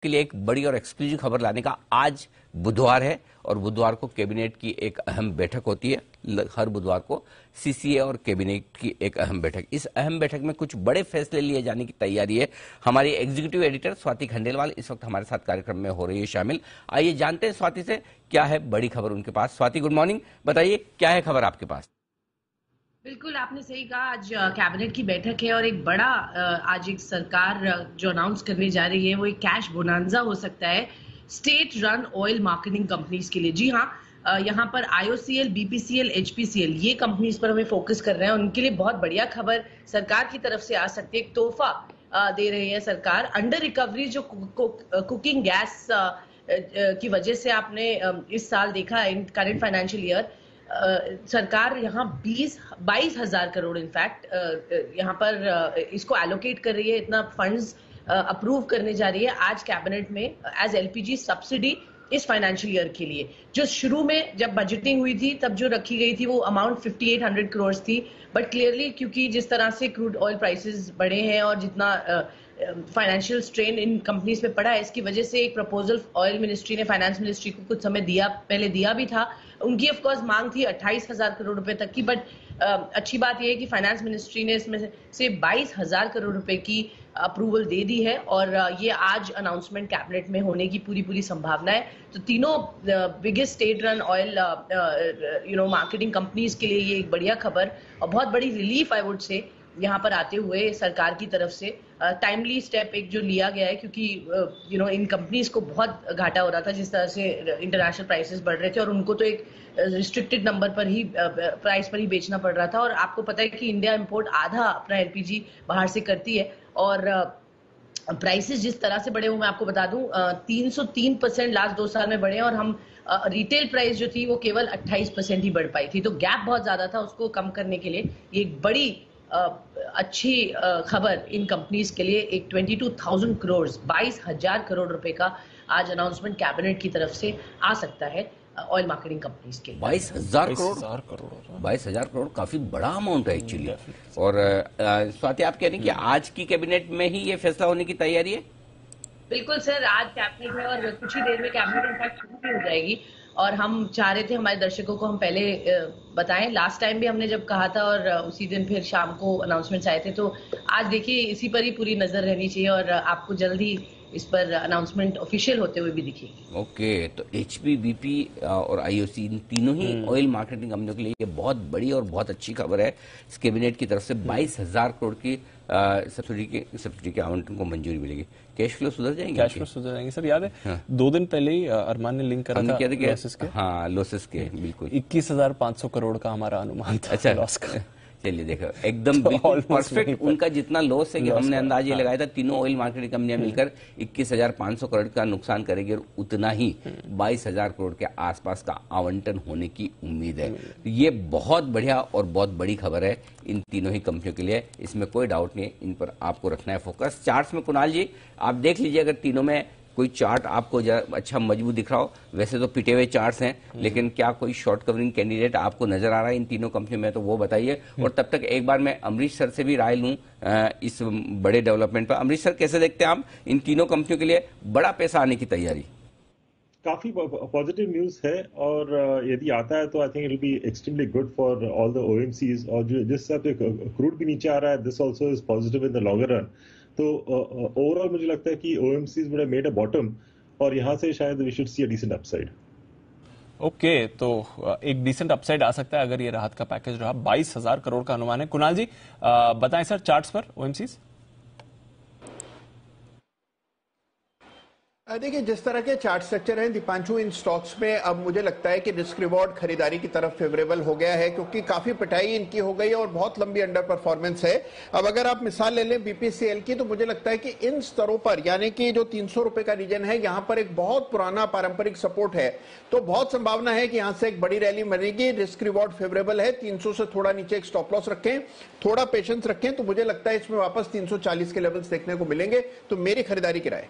के लिए एक बड़ी और एक्सक्लूसिव खबर लाने का आज बुधवार है और बुधवार को कैबिनेट की एक अहम बैठक होती है। हर बुधवार को सीसीए और कैबिनेट की एक अहम बैठक। इस अहम बैठक में कुछ बड़े फैसले लिए जाने की तैयारी है। हमारी एग्जीक्यूटिव एडिटर स्वाति खंडेलवाल इस वक्त हमारे साथ कार्यक्रम में हो रही है शामिल। आइए जानते हैं स्वाति से क्या है बड़ी खबर उनके पास। स्वाति, गुड मॉर्निंग, बताइए क्या है खबर आपके पास। बिल्कुल, आपने सही कहा। आज कैबिनेट की बैठक है और एक बड़ा आज एक सरकार जो अनाउंस करने जा रही है वो एक कैश बोनांजा हो सकता है state run oil marketing companies के लिए। जी हाँ, यहाँ पर आईओसीएल, बीपीसीएल, एचपीसीएल ये कंपनीज पर हमें फोकस कर रहे हैं। उनके लिए बहुत बढ़िया खबर सरकार की तरफ से आ सकती है। एक तोहफा दे रही है सरकार। अंडर रिकवरी जो कुकिंग गैस की वजह से आपने इस साल देखा इन करंट फाइनेंशियल ईयर सरकार यहाँ 22,000 करोड़ इनफैक्ट यहाँ पर इसको एलोकेट कर रही है। इतना फंड्स अप्रूव करने जा रही है आज कैबिनेट में एज एलपीजी सब्सिडी इस फाइनेंशियल ईयर के लिए। जो शुरू में जब बजटिंग हुई थी तब जो रखी गई थी वो अमाउंट 5800 करोड़ थी, बट क्लियरली क्योंकि जिस तरह से क्रूड ऑयल प्राइसेस बढ़े हैं और जितना फाइनेंशियल स्ट्रेन इन कंपनीज पे पड़ा है, इसकी वजह से एक प्रपोजल ऑयल मिनिस्ट्री ने फाइनेंस मिनिस्ट्री को कुछ समय पहले दिया भी था। उनकी ऑफ कोर्स मांग थी 28,000 करोड़ रुपए तक की, बट अच्छी बात यह है कि फाइनेंस मिनिस्ट्री ने इसमें से 22,000 करोड़ रुपए की अप्रूवल दे दी है और ये आज अनाउंसमेंट कैबिनेट में होने की पूरी संभावना है। तो तीनों biggest state run oil marketing companies के लिए ये एक बढ़िया खबर और बहुत बड़ी रिलीफ आई वुड से यहाँ पर आते हुए सरकार की तरफ से टाइमली स्टेप एक जो लिया गया है, क्योंकि इन कंपनीज को बहुत घाटा हो रहा था जिस तरह से इंटरनेशनल प्राइसेस बढ़ रहे थे और उनको तो एक रिस्ट्रिक्टेड नंबर पर ही प्राइस पर ही बेचना पड़ रहा था। और आपको पता है कि इंडिया इंपोर्ट आधा अपना एलपीजी बाहर से करती है और प्राइसेस जिस तरह से बढ़े हुए मैं आपको बता दूं 303% लास्ट 2 साल में बढ़े और हम रिटेल प्राइस जो थी वो केवल 28% ही बढ़ पाई थी। तो गैप बहुत ज्यादा था, उसको कम करने के लिए ये एक बड़ी अच्छी खबर इन कंपनीज के लिए। एक 22,000 करोड़ 22,000 करोड़ रुपए का आज अनाउंसमेंट कैबिनेट की तरफ से आ सकता है ऑयल मार्केटिंग कंपनीज के। 22,000 करोड़ 22,000 करोड़ काफी बड़ा अमाउंट है एक्चुअली। और स्वाति, आप कह रही हैं कि आज की कैबिनेट में ही ये फैसला होने की तैयारी है? बिल्कुल सर, आज कैबिनेट है और कुछ ही देर में कैबिनेट इनफैक्ट शुरू भी हो जाएगी और हम चाह रहे थे हमारे दर्शकों को हम पहले बताएं। लास्ट टाइम भी हमने जब कहा था और उसी दिन फिर शाम को अनाउंसमेंट्स आए थे, तो आज देखिए इसी पर ही पूरी नजर रहनी चाहिए और आपको जल्दी इस पर अनाउंसमेंट ऑफिशियल होते हुए भी दिखेगी। ओके, तो एचपी, बीपी और आईओसी इन तीनों ही ऑयल मार्केटिंग कंपनियों के लिए ये बहुत बड़ी और बहुत अच्छी खबर है। इस कैबिनेट की तरफ से 22,000 करोड़ की सब्सिडी के आवंटन को मंजूरी मिलेगी। कैश फ्लो सुधर जाएंगे? कैश फ्लो सुधर जाएंगे सर। याद है हाँ। 2 दिन पहले ही अरमान ने लिंक करा था लॉसेस के। हाँ, लॉसेस के बिल्कुल 21,500 करोड़ का हमारा अनुमान था। अच्छा, लॉस का। चलिए देखो एकदम बिल्कुल परफेक्ट उनका जितना लॉस है कि हमने अंदाज ये लगाया था तीनों ऑयल मार्केटिंग कंपनियां मिलकर 21,500 करोड़ का नुकसान करेगी और उतना ही 22,000 करोड़ के आसपास का आवंटन होने की उम्मीद है। तो ये बहुत बढ़िया और बहुत बड़ी खबर है इन तीनों ही कंपनियों के लिए, इसमें कोई डाउट नहीं है। इन पर आपको रखना है फोकस। चार्ट्स में कुणाल जी आप देख लीजिए, अगर तीनों में कोई चार्ट आपको अच्छा मजबूत दिख रहा हो। वैसे तो पिटे हुए चार्ट्स हैं, लेकिन क्या कोई शॉर्ट कवरिंग कैंडिडेट आपको नजर आ रहा है इन तीनों कंपनियों में, तो वो बताइए। और तब तक एक बार मैं अमरीश सर से भी राय लूं इस बड़े डेवलपमेंट पर। अमरीश सर, कैसे देखते हैं आप इन तीनों कंपनियों के लिए बड़ा पैसा आने की तैयारी? काफी पॉजिटिव न्यूज है और यदि आता है तो I think it will be extremely good for all the OMCs. और जिस हिसाब से क्रूड भी नीचे आ रहा है, this also is positive in the longer run. तो ओवरऑल मुझे लगता है कि OMCs would have made a bottom और यहां से शायद we should see a decent upside. Okay, तो एक डिसेंट अपसाइड आ सकता है अगर ये राहत का पैकेज रहा। 22,000 करोड़ का अनुमान है। कुणाल जी बताएं सर चार्ट्स पर ओएमसीज। देखिए, जिस तरह के चार्ट स्ट्रक्चर हैं दीपांशु इन स्टॉक्स में, अब मुझे लगता है कि रिस्क रिवॉर्ड खरीदारी की तरफ फेवरेबल हो गया है, क्योंकि काफी पिटाई इनकी हो गई और बहुत लंबी अंडर परफॉर्मेंस है। अब अगर आप मिसाल ले लें बीपीसीएल की, तो मुझे लगता है कि इन स्तरों पर यानी कि जो 300 रुपए का रीजन है, यहां पर एक बहुत पुराना पारंपरिक सपोर्ट है। तो बहुत संभावना है कि यहां से एक बड़ी रैली बनेगी। रिस्क रिवॉर्ड फेवरेबल है। 300 से थोड़ा नीचे एक स्टॉप लॉस रखें, थोड़ा पेशेंस रखें, तो मुझे लगता है इसमें वापस 340 के लेवल्स देखने को मिलेंगे। तो मेरी खरीदारी की राय।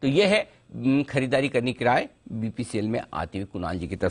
तो यह है खरीदारी करने की राय बीपीसीएल में आती हुई कुणाल जी की तरफ।